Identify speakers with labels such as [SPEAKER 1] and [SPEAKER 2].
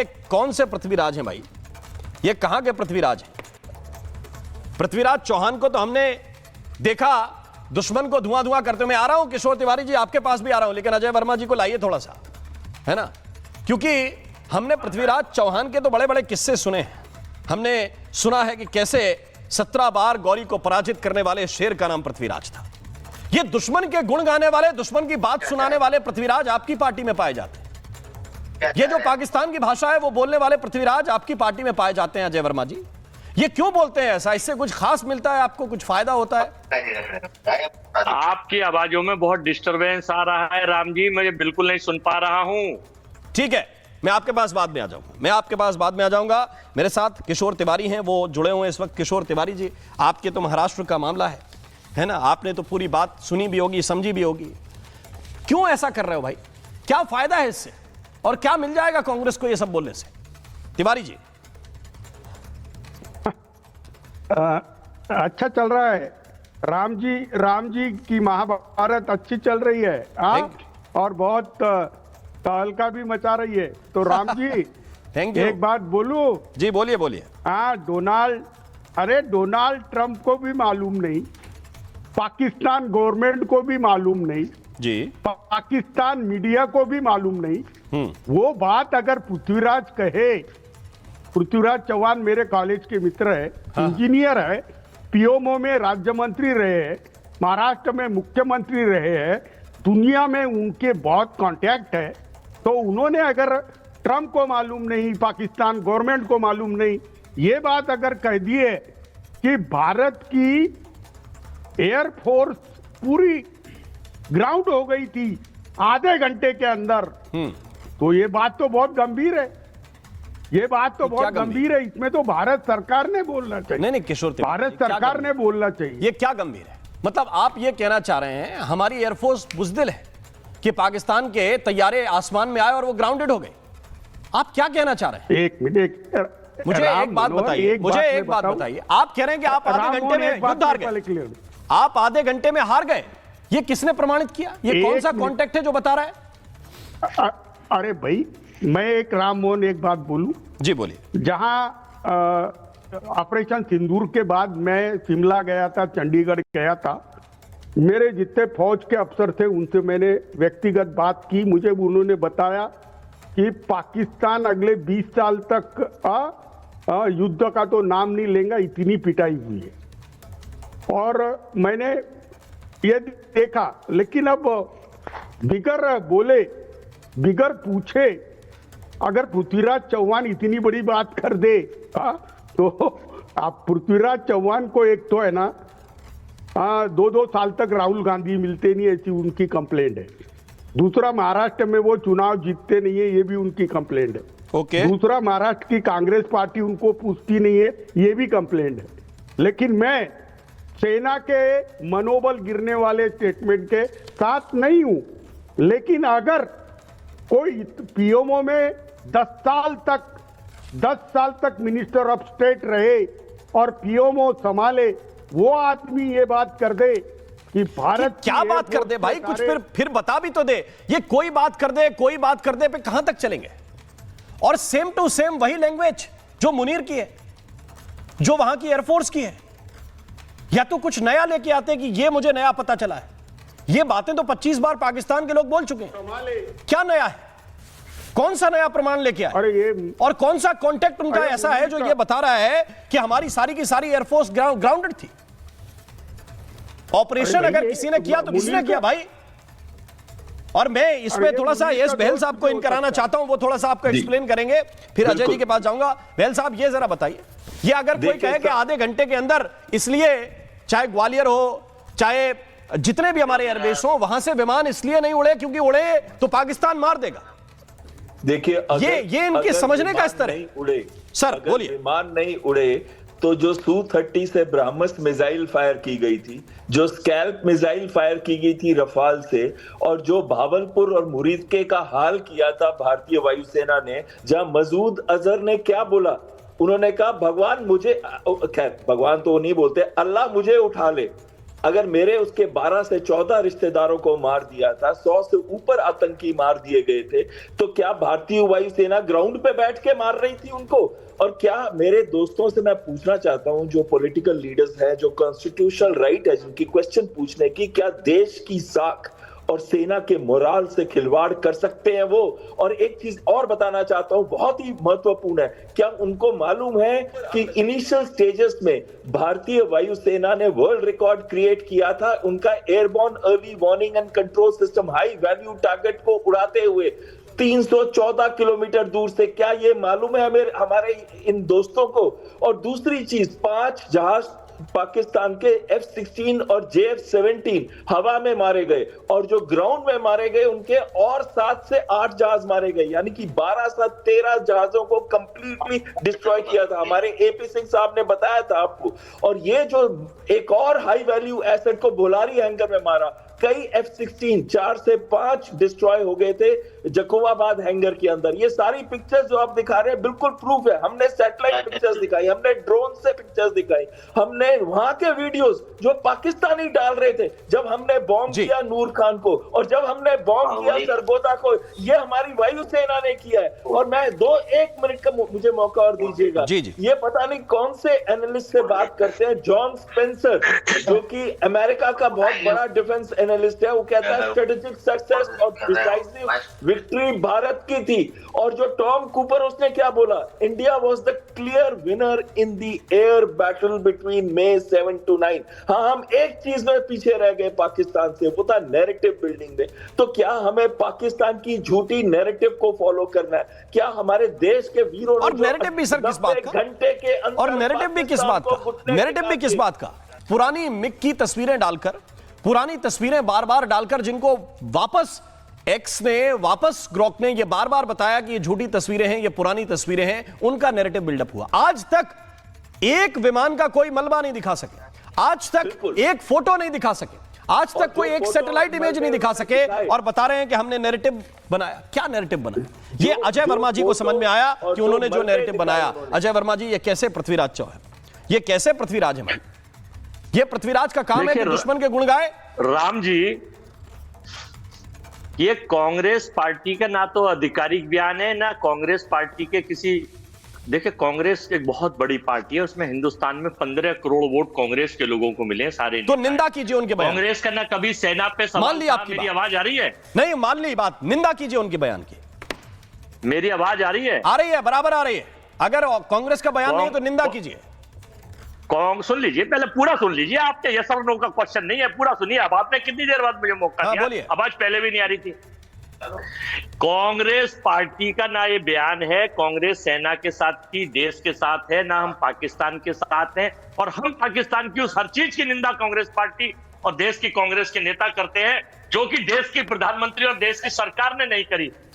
[SPEAKER 1] ये कौन से पृथ्वीराज हैं भाई? ये कहां के पृथ्वीराज हैं? पृथ्वीराज चौहान को तो हमने देखा दुश्मन को धुआं धुआं करते हुए। मैं आ रहा हूं किशोर तिवारी जी, आपके पास भी आ रहा हूं, लेकिन अजय वर्मा जी को लाइए थोड़ा सा, है ना, क्योंकि हमने पृथ्वीराज चौहान के तो बड़े बड़े किस्से सुने हैं। हमने सुना है कि कैसे 17 बार गौरी को पराजित करने वाले शेर का नाम पृथ्वीराज था। ये दुश्मन के गुण गाने वाले, दुश्मन की बात सुनाने वाले पृथ्वीराज आपकी पार्टी में पाए जाते हैं। ये जो पाकिस्तान की भाषा है वो बोलने वाले पृथ्वीराज आपकी पार्टी में पाए जाते हैं। अजय वर्मा जी, ये क्यों बोलते हैं ऐसा? इससे कुछ खास मिलता है आपको, कुछ फायदा होता है?
[SPEAKER 2] आपकी आवाजों में बहुत डिस्टरबेंस आ रहा है राम जी, मैं बिल्कुल नहीं सुन पा रहा हूं।
[SPEAKER 1] ठीक है, मैं आपके पास बाद में आ जाऊंगा। मेरे साथ किशोर तिवारी हैं, वो जुड़े हुए हैं इस वक्त। किशोर तिवारी जी, आपके तो महाराष्ट्र का मामला है ना, आपने तो पूरी बात सुनी भी होगी, समझी भी होगी। क्यों ऐसा कर रहे हो भाई? क्या फायदा है इससे, और क्या मिल जाएगा कांग्रेस को ये सब बोलने से? तिवारी जी,
[SPEAKER 3] अच्छा चल रहा है राम जी की महाभारत अच्छी चल रही है, और बहुत तहलका भी मचा रही है। तो राम जी
[SPEAKER 1] थैंक यू।
[SPEAKER 3] एक बात बोलूं?
[SPEAKER 1] जी बोलिए।
[SPEAKER 3] डोनाल्ड ट्रंप को भी मालूम नहीं, पाकिस्तान गवर्नमेंट को भी मालूम नहीं
[SPEAKER 1] जी,
[SPEAKER 3] पाकिस्तान मीडिया को भी मालूम नहीं। वो बात अगर पृथ्वीराज कहे, पृथ्वीराज चौहान मेरे कॉलेज के मित्र है, इंजीनियर है, पीएमओ में राज्य मंत्री रहे हैं, महाराष्ट्र में मुख्यमंत्री रहे हैं, दुनिया में उनके बहुत कांटेक्ट है। तो उन्होंने अगर ट्रंप को मालूम नहीं, पाकिस्तान गवर्नमेंट को मालूम नहीं, ये बात अगर कह दिए कि भारत की एयरफोर्स पूरी ग्राउंड हो गई थी आधे घंटे के अंदर, तो ये बात तो बहुत गंभीर है। ये बात तो बहुत गंभीर है। इसमें तो भारत सरकार ने बोलना चाहिए।
[SPEAKER 1] नहीं किशोर,
[SPEAKER 3] भारत सरकार ने बोलना चाहिए।
[SPEAKER 1] ये क्या गंभीर है? मतलब आप ये कहना चाह रहे हैं हमारी एयरफोर्स बुज़दिल है कि पाकिस्तान के तैयारे आसमान में आए और वो ग्राउंडेड हो गए? आप क्या कहना चाह रहे हैं?
[SPEAKER 3] एक मिनट,
[SPEAKER 1] मुझे एक बात बताइए। आप कह रहे हैं कि आप आधे घंटे में युद्ध हार गए। आप आधे घंटे में हार गए, ये किसने प्रमाणित किया? ये कौन सा कॉन्टेक्ट है जो बता रहा है?
[SPEAKER 3] अरे भाई, मैं एक राम मोहन एक बात बोलूं?
[SPEAKER 1] जी बोलिए।
[SPEAKER 3] जहां ऑपरेशन सिंदूर के बाद मैं शिमला गया था, चंडीगढ़ गया था, मेरे जितने फौज के अफसर थे उनसे मैंने व्यक्तिगत बात की। मुझे उन्होंने बताया कि पाकिस्तान अगले 20 साल तक युद्ध का तो नाम नहीं लेगा, इतनी पिटाई हुई है। और मैंने ये देखा, लेकिन अब बिगर बोले, बिगर पूछे अगर पृथ्वीराज चौहान इतनी बड़ी बात कर दे, तो आप पृथ्वीराज चौहान को एक तो है ना 2-2 साल तक राहुल गांधी मिलते नहीं, ऐसी उनकी कंप्लेंट है। दूसरा, महाराष्ट्र में वो चुनाव जीतते नहीं है, ये भी उनकी कंप्लेंट है।
[SPEAKER 1] ओके।
[SPEAKER 3] दूसरा, महाराष्ट्र की कांग्रेस पार्टी उनको पूछती नहीं है, ये भी कंप्लेंट है। लेकिन मैं सेना के मनोबल गिरने वाले स्टेटमेंट के साथ नहीं हूं। लेकिन अगर कोई पीएमओ में 10 साल तक मिनिस्टर ऑफ स्टेट रहे और पीएमओ संभाले, वो आदमी ये बात कर दे कि भारत
[SPEAKER 1] क्या बात कर दे भाई? कुछ फिर बता भी तो दे। ये कोई बात कर दे पे कहां तक चलेंगे? और सेम टू सेम वही लैंग्वेज जो मुनीर की है, जो वहां की एयरफोर्स की है। या तो कुछ नया लेके आते हैं कि ये मुझे नया पता चला है। ये बातें तो 25 बार पाकिस्तान के लोग बोल चुके हैं। क्या नया है? कौन सा नया प्रमाण लेके आए? और कौन सा कॉन्टेक्ट उनका ऐसा है जो ये बता रहा है कि हमारी सारी की सारी एयरफोर्स ग्राउंडेड थी? ऑपरेशन अगर किसी ने किया तो किसने किया भाई? और मैं इसमें थोड़ा सा एस बहल साहब को इन कराना चाहता हूं, वो थोड़ा सा आपको एक्सप्लेन करेंगे, फिर अजय जी के पास जाऊंगा। बहल साहब, ये जरा बताइए, ये अगर कोई कहे कि आधे घंटे के अंदर, इसलिए चाहे ग्वालियर हो, चाहे जितने भी हमारे एयरबेस हो, वहां से विमान इसलिए नहीं उड़े क्योंकि उड़े तो पाकिस्तान मार देगा।
[SPEAKER 4] देखिए,
[SPEAKER 1] ये इनके समझने का स्तर है।
[SPEAKER 4] उड़े
[SPEAKER 1] सर बोलिए।
[SPEAKER 4] विमान नहीं उड़े तो जो Su-30 से ब्रह्मस मिसाइल फायर की गई थी, जो स्कैल्प मिसाइल फायर की गई थी रफाल से, और जो भावलपुर और मुरीदके का हाल किया था भारतीय वायुसेना ने, जहां मसूद अजहर ने क्या बोला, उन्होंने कहा भगवान मुझे, खैर भगवान तो नहीं बोलते, अल्लाह मुझे उठा ले, अगर मेरे उसके 12 से 14 रिश्तेदारों को मार दिया था, 100 से ऊपर आतंकी मार दिए गए थे, तो क्या भारतीय वायुसेना ग्राउंड पे बैठ के मार रही थी उनको? और क्या मेरे दोस्तों से मैं पूछना चाहता हूं, जो पॉलिटिकल लीडर्स हैं, जो कॉन्स्टिट्यूशनल राइट है जिनकी क्वेश्चन पूछने की, क्या देश की साख और सेना के मोराल से खिलवाड़ कर सकते हैं वो? और एक चीज और बताना चाहता हूं, बहुत ही महत्वपूर्ण है, क्या उनको मालूम है कि इनिशियल स्टेजेस में भारतीय वायुसेना ने वर्ल्ड रिकॉर्ड क्रिएट किया था उनका airborne early warning and control system high value target को उड़ाते हुए 314 किलोमीटर दूर से? क्या ये मालूम है हमारे इन दोस्तों को? और दूसरी चीज, 5 जहाज पाकिस्तान के F-16 और JF-17 हवा में मारे गए, और जो ग्राउंड में मारे गए उनके और 7 से 8 जहाज मारे गए, यानी कि 12 से 13 जहाजों को कंप्लीटली डिस्ट्रॉय किया था। हमारे AP सिंह साहब ने बताया था आपको। और ये जो एक और हाई वैल्यू एसेट को भोलारी हैंगर में मारा, कई F-16 4 से 5 डिस्ट्रॉय हो गए थे जकोवाबाद हैंगर के अंदर। ये सारी पिक्चर्स जो आप दिखा रहे हैं बिल्कुल प्रूफ है। हमने सैटेलाइट पिक्चर्स दिखाई, हमने ड्रोन से पिक्चर्स दिखाई, हमने वहां के वीडियोस जो पाकिस्तानी डाल रहे थे, जब हमने बॉम्ब किया नूर खान को और जब हमने बॉम्ब किया सरगोदा को, ये हमारी वायुसेना ने किया है। और मैं 1 मिनट का मुझे मौका और दीजिएगा। ये पता नहीं कौन से एनालिस्ट से बात करते हैं, जॉन स्पेंसर, जो कि अमेरिका का बहुत बड़ा डिफेंस एनालिस्ट है, वो कहता है स्ट्रेटेजिक सक्सेस और डिसाइसिव विक्ट्री भारत की थी। और जो टॉम कूपर, उसने क्या बोला? India was the clear winner in the air battle between May 7 to 9। हाँ, हम एक चीज में पीछे रह गए पाकिस्तान से, वो था नैरेटिव बिल्डिंग में। तो क्या हमें पाकिस्तान की झूठी नैरेटिव को फॉलो करना है? क्या हमारे देश के वीरों
[SPEAKER 1] और नैरेटिव भी सर किस बात का?
[SPEAKER 4] घंटे के अंदर,
[SPEAKER 1] और नैरेटिव भी किस बात का? नैरेटिव भी किस बात का? पुरानी मिग की तस्वीरें डालकर, पुरानी तस्वीरें बार बार डालकर, जिनको वापस एक्स ने, वापस ग्रोक ने ये बार बार बताया कि ये झूठी तस्वीरें हैं, ये पुरानी तस्वीरें हैं, उनका नैरेटिव बिल्डअप हुआ। आज तक एक विमान का कोई मलबा नहीं दिखा सके, आज तक एक फोटो नहीं दिखा सके, आज तक कोई एक सैटेलाइट इमेज नहीं दिखा सके, और बता रहे हैं कि हमने नैरेटिव बनाया। क्या नैरेटिव बनाया? ये अजय वर्मा जी को समझ में आया कि उन्होंने जो नैरेटिव बनाया। अजय वर्मा जी, ये कैसे पृथ्वीराज चौहान, ये कैसे पृथ्वीराज है भाई? ये पृथ्वीराज का काम है कि दुश्मन के गुण गाए?
[SPEAKER 2] राम जी, ये कांग्रेस पार्टी का ना तो आधिकारिक बयान है, ना कांग्रेस पार्टी के किसी, देखिए कांग्रेस एक बहुत बड़ी पार्टी है, उसमें हिंदुस्तान में 15 करोड़ वोट कांग्रेस के लोगों को मिले हैं सारे।
[SPEAKER 1] तो निंदा कीजिए उनके बयान।
[SPEAKER 2] कांग्रेस का ना कभी सेना पे सवाल।
[SPEAKER 1] मान ली आपकी
[SPEAKER 2] मेरी आवाज आ रही है?
[SPEAKER 1] नहीं, मान ली बात, निंदा कीजिए उनके बयान की।
[SPEAKER 2] मेरी आवाज आ रही है?
[SPEAKER 1] आ रही है, बराबर आ रही है। अगर कांग्रेस का बयान नहीं तो निंदा कीजिए।
[SPEAKER 2] सुन लीजिए, पहले पूरा सुन लीजिए। आपने यस और नो का क्वेश्चन नहीं है, पूरा सुनिए। अब आपने कितनी देर बाद मुझे मौका दिया? आवाज पहले भी नहीं आ रही थी। कांग्रेस पार्टी का ना ये बयान है कांग्रेस सेना के साथ की, देश के साथ है, ना हम पाकिस्तान के साथ हैं। और हम पाकिस्तान की उस हर चीज की निंदा कांग्रेस पार्टी और देश की कांग्रेस के नेता करते हैं, जो कि देश के प्रधानमंत्री और देश की सरकार ने नहीं करी।